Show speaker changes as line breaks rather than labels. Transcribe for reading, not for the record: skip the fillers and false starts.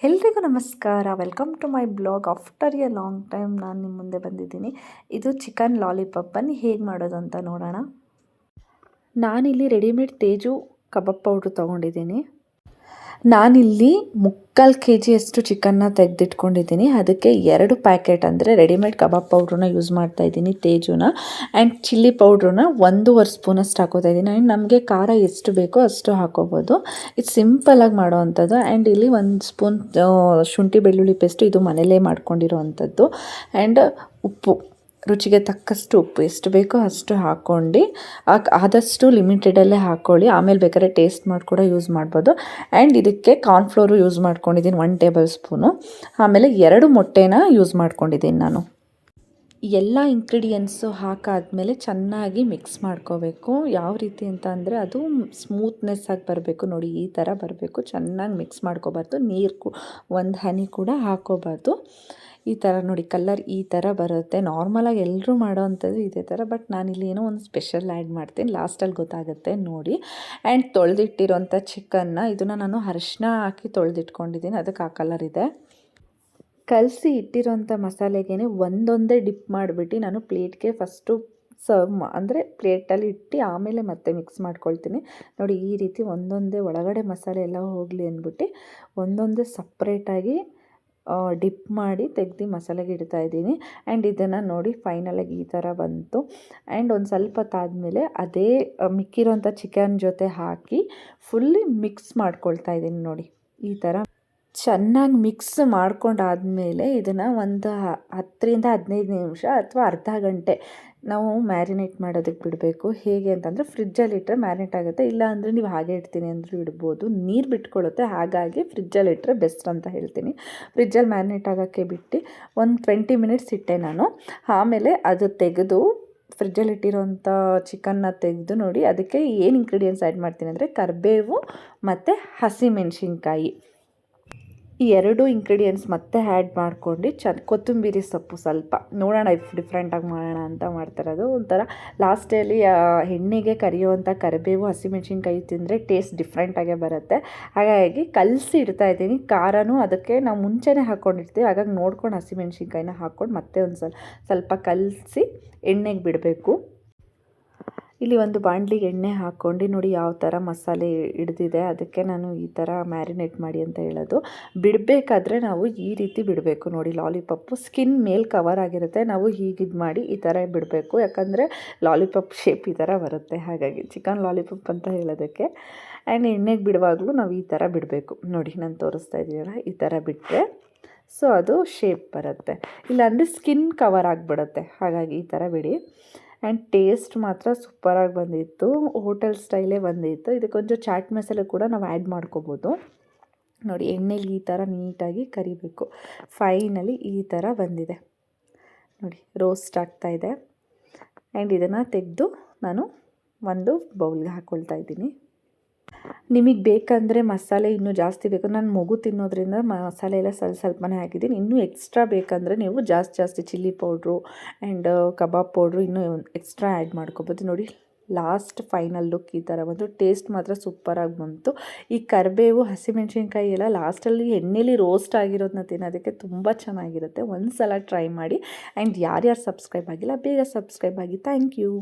ಎಲ್ರಿಗೂ ನಮಸ್ಕಾರ. Welcome to my blog. After a long time ನಾನು ನಿಮ್ಮ ಮುಂದೆ ಬಂದಿದ್ದೀನಿ. ಇದು ಚಿಕನ್ ಲಾಲಿಪಾಪ್. ಬನ್ನಿ ಹೇಗೆ ಮಾಡೋದು ಅಂತ ನೋಡೋಣ. ನಾನಿಲ್ಲಿ ರೆಡಿಮೇಡ್ ತೇಜು ಕಬಾಬ್ ಪೌಡ್ರ್ ತೊಗೊಂಡಿದ್ದೀನಿ. ನಾನಿಲ್ಲಿ 3/4 kg ಅಷ್ಟು ಚಿಕನ್ನ ತೆಗೆದಿಟ್ಕೊಂಡಿದ್ದೀನಿ. ಅದಕ್ಕೆ 2 ಪ್ಯಾಕೆಟ್ ಅಂದರೆ ರೆಡಿಮೇಡ್ ಕಬಾಬ್ ಪೌಡ್ರನ್ನ ಯೂಸ್ ಮಾಡ್ತಾ ಇದ್ದೀನಿ, ತೇಜುನ. ಆ್ಯಂಡ್ ಚಿಲ್ಲಿ ಪೌಡ್ರನ್ನ 1.5 ಸ್ಪೂನಷ್ಟು ಹಾಕೋತಾ ಇದ್ದೀನಿ. ಆ್ಯಂಡ್ ನಮಗೆ ಖಾರ ಎಷ್ಟು ಬೇಕೋ ಅಷ್ಟು ಹಾಕೋಬೋದು. ಇದು ಸಿಂಪಲಾಗಿ ಮಾಡೋ ಅಂಥದ್ದು. ಆ್ಯಂಡ್ ಇಲ್ಲಿ 1 ಸ್ಪೂನ್ ಶುಂಠಿ ಬೆಳ್ಳುಳ್ಳಿ ಪೇಸ್ಟು, ಇದು ಮನೇಲೇ ಮಾಡ್ಕೊಂಡಿರೋ ಅಂಥದ್ದು. ಆ್ಯಂಡ್ ಉಪ್ಪು, ರುಚಿಗೆ ತಕ್ಕಷ್ಟು ಉಪ್ಪು ಎಷ್ಟು ಬೇಕೋ ಅಷ್ಟು ಹಾಕ್ಕೊಂಡು ಆದಷ್ಟು ಲಿಮಿಟೆಡಲ್ಲೇ ಹಾಕ್ಕೊಳ್ಳಿ. ಆಮೇಲೆ ಬೇಕಾದ್ರೆ ಟೇಸ್ಟ್ ಮಾಡಿ ಕೂಡ ಯೂಸ್ ಮಾಡ್ಬೋದು. ಆ್ಯಂಡ್ ಇದಕ್ಕೆ ಕಾರ್ನ್ಫ್ಲೋರು ಯೂಸ್ ಮಾಡ್ಕೊಂಡಿದ್ದೀನಿ 1 ಟೇಬಲ್ ಸ್ಪೂನು. ಆಮೇಲೆ 2 ಮೊಟ್ಟೆನ ಯೂಸ್ ಮಾಡ್ಕೊಂಡಿದ್ದೀನಿ ನಾನು. ಎಲ್ಲ ಇಂಗ್ರೀಡಿಯೆಂಟ್ಸು ಹಾಕಾದ್ಮೇಲೆ ಚೆನ್ನಾಗಿ ಮಿಕ್ಸ್ ಮಾಡ್ಕೋಬೇಕು. ಯಾವ ರೀತಿ ಅಂತ ಅಂದರೆ ಅದು ಸ್ಮೂತ್ನೆಸ್ ಆಗಿ ಬರಬೇಕು. ನೋಡಿ, ಈ ಥರ ಬರಬೇಕು. ಚೆನ್ನಾಗಿ ಮಿಕ್ಸ್ ಮಾಡ್ಕೋಬಾರ್ದು. ನೀರು ಒಂದು ಹನಿ ಕೂಡ ಹಾಕೋಬಾರ್ದು. ಈ ಥರ ನೋಡಿ, ಕಲರ್ ಈ ಥರ ಬರುತ್ತೆ. ನಾರ್ಮಲಾಗಿ ಎಲ್ಲರೂ ಮಾಡೋ ಅಂಥದ್ದು ಇದೇ ಥರ. ಬಟ್ ನಾನಿಲ್ಲಿ ಏನೋ ಒಂದು ಸ್ಪೆಷಲ್ ಆ್ಯಡ್ ಮಾಡ್ತೀನಿ, ಲಾಸ್ಟಲ್ಲಿ ಗೊತ್ತಾಗುತ್ತೆ ನೋಡಿ. ಆ್ಯಂಡ್ ತೊಳೆದಿಟ್ಟಿರೋಂಥ ಚಿಕನ್ನ ಇದನ್ನು ನಾನು ಅರಿಶಿನ ಹಾಕಿ ತೊಳೆದಿಟ್ಕೊಂಡಿದ್ದೀನಿ, ಅದಕ್ಕೆ ಆ ಕಲರ್ ಇದೆ. ಕಲಸಿ ಇಟ್ಟಿರೋಂಥ ಮಸಾಲೆಗೆ ಒಂದೊಂದೇ ಡಿಪ್ ಮಾಡಿಬಿಟ್ಟು ನಾನು ಪ್ಲೇಟ್ಗೆ ಫಸ್ಟು ಅಂದರೆ ಪ್ಲೇಟಲ್ಲಿ ಇಟ್ಟು ಆಮೇಲೆ ಮತ್ತೆ ಮಿಕ್ಸ್ ಮಾಡ್ಕೊಳ್ತೀನಿ. ನೋಡಿ, ಈ ರೀತಿ ಒಂದೊಂದೇ ಒಳಗಡೆ ಮಸಾಲೆ ಎಲ್ಲ ಹೋಗಲಿ ಅಂದ್ಬಿಟ್ಟು ಒಂದೊಂದೇ ಸಪ್ರೇಟಾಗಿ ಡಿಪ್ ಮಾಡಿ ತೆಗೆದು ಮಸಾಲೆಗೆ ಇಡ್ತಾಯಿದ್ದೀನಿ. ಆ್ಯಂಡ್ ಇದನ್ನು ನೋಡಿ ಫೈನಲಾಗಿ ಈ ಥರ ಬಂತು. ಆ್ಯಂಡ್ ಒಂದು ಸ್ವಲ್ಪ ಹೊತ್ತಾದಮೇಲೆ ಅದೇ ಮಿಕ್ಕಿರೋಂಥ ಚಿಕನ್ ಜೊತೆ ಹಾಕಿ ಫುಲ್ಲಿ ಮಿಕ್ಸ್ ಮಾಡ್ಕೊಳ್ತಾ ಇದ್ದೀನಿ. ನೋಡಿ, ಈ ಥರ ಚೆನ್ನಾಗಿ ಮಿಕ್ಸ್ ಮಾಡ್ಕೊಂಡಾದಮೇಲೆ ಇದನ್ನು ಒಂದು 10ರಿಂದ 15 ನಿಮಿಷ ಅಥವಾ ಅರ್ಧ ಗಂಟೆ ನಾವು ಮ್ಯಾರಿನೇಟ್ ಮಾಡೋದಕ್ಕೆ ಬಿಡಬೇಕು. ಹೇಗೆ ಅಂತಂದರೆ ಫ್ರಿಜ್ಜಲ್ಲಿ ಇಟ್ಟರೆ ಮ್ಯಾರಿನೇಟ್ ಆಗುತ್ತೆ. ಇಲ್ಲ ಅಂದರೆ ನೀವು ಹಾಗೆ ಇಡ್ತೀನಿ ಅಂದರೂ ಇಡ್ಬೋದು. ನೀರು ಬಿಟ್ಕೊಳ್ಳುತ್ತೆ, ಹಾಗಾಗಿ ಫ್ರಿಜ್ಜಲ್ಲಿ ಇಟ್ಟರೆ ಬೆಸ್ಟ್ ಅಂತ ಹೇಳ್ತೀನಿ. ಫ್ರಿಜ್ಜಲ್ಲಿ ಮ್ಯಾರಿನೇಟ್ ಆಗೋಕ್ಕೆ ಬಿಟ್ಟು ಒಂದು 20 ಮಿನಿಟ್ಸ್ ಇಟ್ಟೆ ನಾನು. ಆಮೇಲೆ ಅದು ತೆಗೆದು ಫ್ರಿಜ್ಜಲ್ಲಿ ಇಟ್ಟಿರೋಂಥ ಚಿಕನ್ನ ತೆಗೆದು ನೋಡಿ, ಅದಕ್ಕೆ ಏನು ಇಂಗ್ರೀಡಿಯೆಂಟ್ಸ್ ಆ್ಯಡ್ ಮಾಡ್ತೀನಿ ಅಂದರೆ ಕರಿಬೇವು ಮತ್ತು ಹಸಿಮೆಣಸಿನ್ಕಾಯಿ, ಈ 2 ಇಂಗ್ರೀಡಿಯೆಂಟ್ಸ್ ಮತ್ತೆ ಆ್ಯಡ್ ಮಾಡ್ಕೊಂಡು ಕೊತ್ತಂಬರಿ ಸೊಪ್ಪು ಸ್ವಲ್ಪ ನೋಡೋಣ ಡಿಫ್ರೆಂಟಾಗಿ ಮಾಡೋಣ ಅಂತ ಮಾಡ್ತಾರದು. ಒಂಥರ ಲಾಸ್ಟಲ್ಲಿ ಎಣ್ಣೆಗೆ ಕರಿಯುವಂಥ ಕರಿಬೇವು ಹಸಿಮೆಣ್ಸಿನ್ಕಾಯಿ ತಿಂದರೆ ಟೇಸ್ಟ್ ಡಿಫ್ರೆಂಟಾಗೇ ಬರುತ್ತೆ. ಹಾಗಾಗಿ ಕಲಸಿ ಇಡ್ತಾಯಿದ್ದೀನಿ. ಖಾರನೂ ಅದಕ್ಕೆ ನಾವು ಮುಂಚೆನೇ ಹಾಕ್ಕೊಂಡಿರ್ತೀವಿ, ಹಾಗಾಗಿ ನೋಡ್ಕೊಂಡು ಹಸಿಮೆಣ್ಸಿನ್ಕಾಯಿನ ಹಾಕ್ಕೊಂಡು ಮತ್ತೆ ಒಂದು ಸ್ವಲ್ಪ ಕಲಸಿ ಎಣ್ಣೆಗೆ ಬಿಡಬೇಕು. ಇಲ್ಲಿ ಒಂದು ಬಾಣಲಿಗೆ ಎಣ್ಣೆ ಹಾಕ್ಕೊಂಡು ನೋಡಿ ಯಾವ ಥರ ಮಸಾಲೆ ಹಿಡ್ದಿದೆ. ಅದಕ್ಕೆ ನಾನು ಈ ಥರ ಮ್ಯಾರಿನೇಟ್ ಮಾಡಿ ಅಂತ ಹೇಳೋದು. ಬಿಡಬೇಕಾದ್ರೆ ನಾವು ಈ ರೀತಿ ಬಿಡಬೇಕು. ನೋಡಿ, ಲಾಲಿಪಾಪು ಸ್ಕಿನ್ ಮೇಲೆ ಕವರ್ ಆಗಿರುತ್ತೆ, ನಾವು ಹೀಗಿದು ಮಾಡಿ ಈ ಥರ ಬಿಡಬೇಕು. ಯಾಕಂದರೆ ಲಾಲಿಪಾಪ್ ಶೇಪ್ ಈ ಥರ ಬರುತ್ತೆ, ಹಾಗಾಗಿ ಚಿಕನ್ ಲಾಲಿಪಾಪ್ ಅಂತ ಹೇಳೋದಕ್ಕೆ. ಆ್ಯಂಡ್ ಎಣ್ಣೆಗೆ ಬಿಡುವಾಗಲೂ ನಾವು ಈ ಥರ ಬಿಡಬೇಕು. ನೋಡಿ, ನಾನು ತೋರಿಸ್ತಾ ಇದ್ದೀನಲ್ಲ, ಈ ಥರ ಬಿಟ್ಟರೆ ಸೊ ಅದು ಶೇಪ್ ಬರುತ್ತೆ. ಇಲ್ಲಾಂದರೆ ಸ್ಕಿನ್ ಕವರ್ ಆಗಿಬಿಡುತ್ತೆ, ಹಾಗಾಗಿ ಈ ಥರ ಬಿಡಿ. ಆ್ಯಂಡ್ ಟೇಸ್ಟ್ ಮಾತ್ರ ಸೂಪರಾಗಿ ಬಂದಿತ್ತು, ಹೋಟೆಲ್ ಸ್ಟೈಲೇ ಬಂದಿತ್ತು. ಇದಕ್ಕೊಂಚೂರು ಚಾಟ್ ಮಸಾಲೆ ಕೂಡ ನಾವು ಆ್ಯಡ್ ಮಾಡ್ಕೋಬೋದು. ನೋಡಿ, ಎಣ್ಣೆಲಿ ಈ ಥರ ನೀಟಾಗಿ ಕರಿಬೇಕು. ಫೈನಲಿ ಈ ಥರ ಬಂದಿದೆ ನೋಡಿ, ರೋಸ್ಟ್ ಆಗ್ತಾಯಿದೆ. ಆ್ಯಂಡ್ ಇದನ್ನು ತೆಗೆದು ನಾನು ಒಂದು ಬೌಲ್ಗೆ ಹಾಕ್ಕೊಳ್ತಾ ಇದ್ದೀನಿ. ನಿಮಗೆ ಬೇಕಂದರೆ ಮಸಾಲೆ ಇನ್ನೂ ಜಾಸ್ತಿ ಬೇಕು. ನಾನು ಮಗು ತಿನ್ನೋದ್ರಿಂದ ಮಸಾಲೆ ಎಲ್ಲ ಸ್ವಲ್ಪನೇ ಹಾಕಿದ್ದೀನಿ. ಇನ್ನೂ ಎಕ್ಸ್ಟ್ರಾ ಬೇಕಂದರೆ ನೀವು ಜಾಸ್ತಿ chilli powder and kebab powder ಇನ್ನೂ ಎಕ್ಸ್ಟ್ರಾ ಆ್ಯಡ್ ಮಾಡ್ಕೊಬೋದು. ನೋಡಿ, ಲಾಸ್ಟ್ ಫೈನಲ್ ಲುಕ್ ಈ ಥರ ಬಂತು. ಟೇಸ್ಟ್ ಮಾತ್ರ ಸೂಪರಾಗಿ ಬಂತು. ಈ ಕರಿಬೇವು ಹಸಿಮೆಣ್ಸಿನ್ಕಾಯಿ ಎಲ್ಲ ಲಾಸ್ಟಲ್ಲಿ ಎಣ್ಣೆಲಿ ರೋಸ್ಟ್ ಆಗಿರೋದನ್ನ ತಿನ್ನೋದಕ್ಕೆ ತುಂಬ ಚೆನ್ನಾಗಿರುತ್ತೆ. ಒಂದು ಸಲ ಟ್ರೈ ಮಾಡಿ. ಆ್ಯಂಡ್ ಯಾರ್ಯಾರು ಸಬ್ಸ್ಕ್ರೈಬ್ ಆಗಿಲ್ಲ ಬೇಗ ಸಬ್ಸ್ಕ್ರೈಬ್ ಆಗಿ. Thank you.